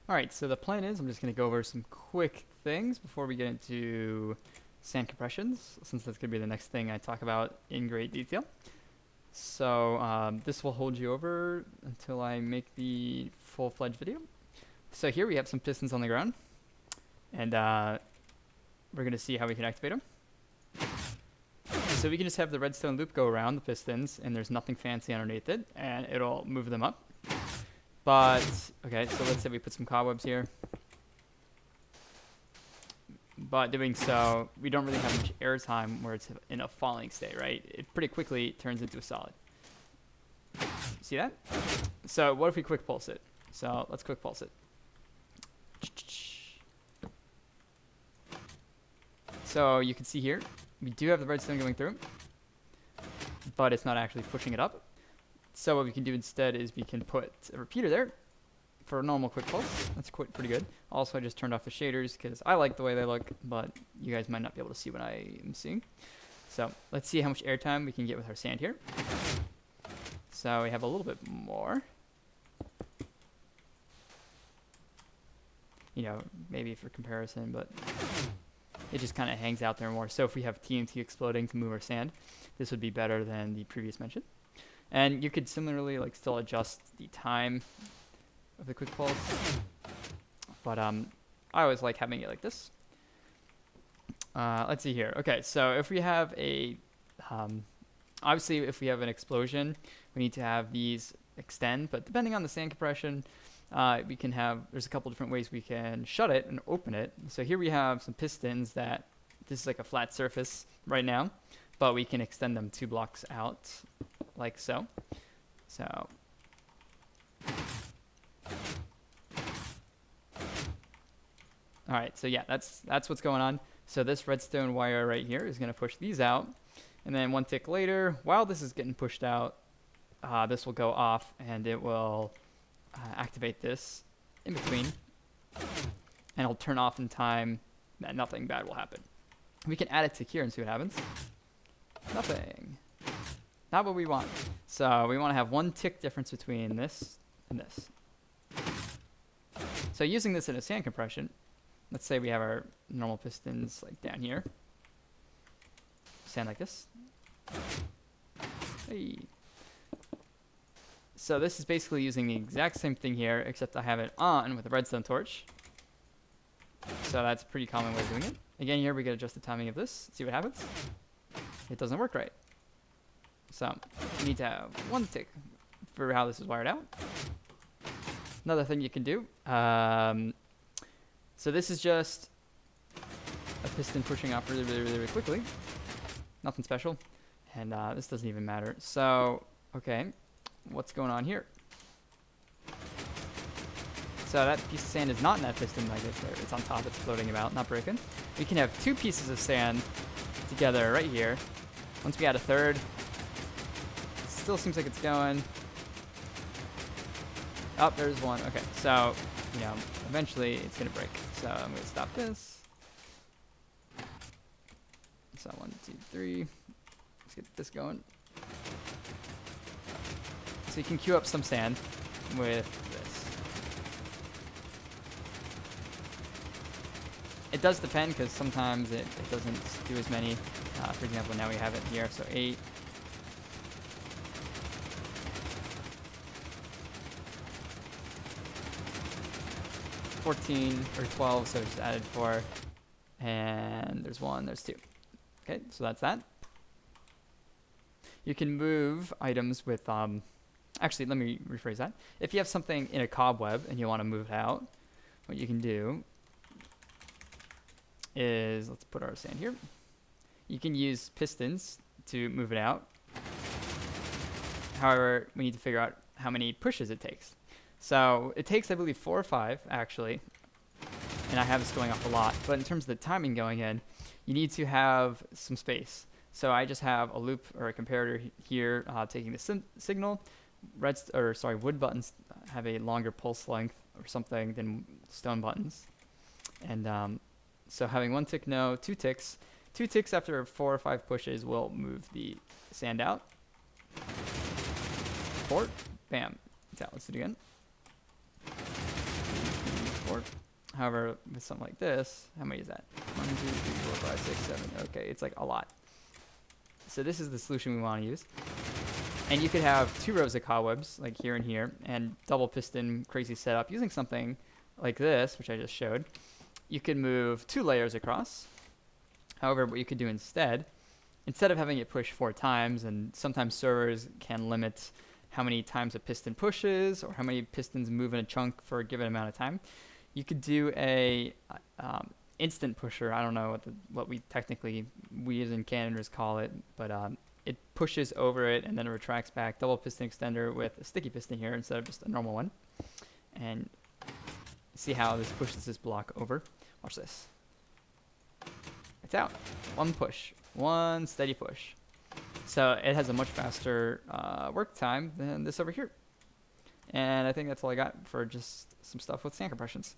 Alright, so the plan is I'm just going to go over some quick things before we get into sand compressions, since that's going to be the next thing I talk about in great detail. So this will hold you over until I make the full-fledged video. So here we have some pistons on the ground, and we're going to see how we can activate them. So we can just have the redstone loop go around the pistons, and there's nothing fancy underneath it, and it'll move them up. But, okay, so let's say we put some cobwebs here. But doing so, we don't really have much air time where it's in a falling state, right? It pretty quickly turns into a solid. See that? So what if we quick pulse it? So let's quick pulse it. So you can see here, we do have the redstone going through, but it's not actually pushing it up. So what we can do instead is we can put a repeater there for a normal quick pulse. That's pretty good. Also, I just turned off the shaders because I like the way they look, but you guys might not be able to see what I am seeing. So let's see how much airtime we can get with our sand here. So we have a little bit more. You know, maybe for comparison, but it just kind of hangs out there more. So if we have TNT exploding to move our sand, this would be better than the previous mention. And you could similarly still adjust the time of the quick pulse, but I always like having it like this. Let's see here. Okay, so if we have a obviously if we have an explosion, we need to have these extend, but depending on the sand compression, we can have, there's a couple different ways we can shut it and open it. So here we have some pistons that this is like a flat surface right now, but we can extend them 2 blocks out like so. So all right, so yeah, that's what's going on. So this redstone wire right here is going to push these out, and then 1 tick later, while this is getting pushed out, this will go off and it will activate this in between, and it'll turn off in time that nothing bad will happen. We can add it to here and see what happens. Nothing. Not what we want. So we want to have 1 tick difference between this and this. So using this in a sand compression, let's say we have our normal pistons like down here. Sand like this. Hey. So this is basically using the exact same thing here, except I have it on with a redstone torch. So that's a pretty common way of doing it. Again, here we can adjust the timing of this, see what happens. It doesn't work right. So you need to have 1 tick for how this is wired out. Another thing you can do, so this is just a piston pushing off really quickly. Nothing special, and this doesn't even matter. So, okay, what's going on here? So that piece of sand is not in that piston, like it's on top, it's floating about, not breaking. We can have 2 pieces of sand together right here. Once we add a third, it still seems like it's going. Oh, there's 1. Okay, so, you know, eventually it's going to break. So I'm going to stop this. So 1, 2, 3. Let's get this going. So you can queue up some sand with this. It does depend, because sometimes it doesn't do as many. For example, now we have it here, so 8. Or 12, so just added 4, and there's 1, there's 2. Okay, so that's that. You can move items with, actually, let me rephrase that. If you have something in a cobweb and you want to move it out, what you can do is, let's put our sand here. You can use pistons to move it out. However, we need to figure out how many pushes it takes. So it takes, I believe, 4 or 5, actually, and I have this going off a lot. But in terms of the timing going in, you need to have some space. So I just have a loop or a comparator here taking the signal. Wood buttons have a longer pulse length or something than stone buttons. And so having 1 tick no, 2 ticks. 2 ticks after 4 or 5 pushes will move the sand out. 4, bam, it's out. Let's do it again. However, with something like this, how many is that? 1, 2, 3, 4, 5, 6, 7. Okay, it's like a lot. So this is the solution we want to use. And you could have 2 rows of cobwebs, like here and here, and double piston crazy setup using something like this, which I just showed. You could move 2 layers across. However, what you could do instead of having it push 4 times, and sometimes servers can limit how many times a piston pushes or how many pistons move in a chunk for a given amount of time, you could do a instant pusher. I don't know what we as in Canoners call it, but it pushes over it and then it retracts back. Double piston extender with a sticky piston here instead of just a normal one. And see how this pushes this block over. Watch this. It's out. 1 push. 1 steady push. So it has a much faster work time than this over here. And I think that's all I got for just some stuff with sand compressions.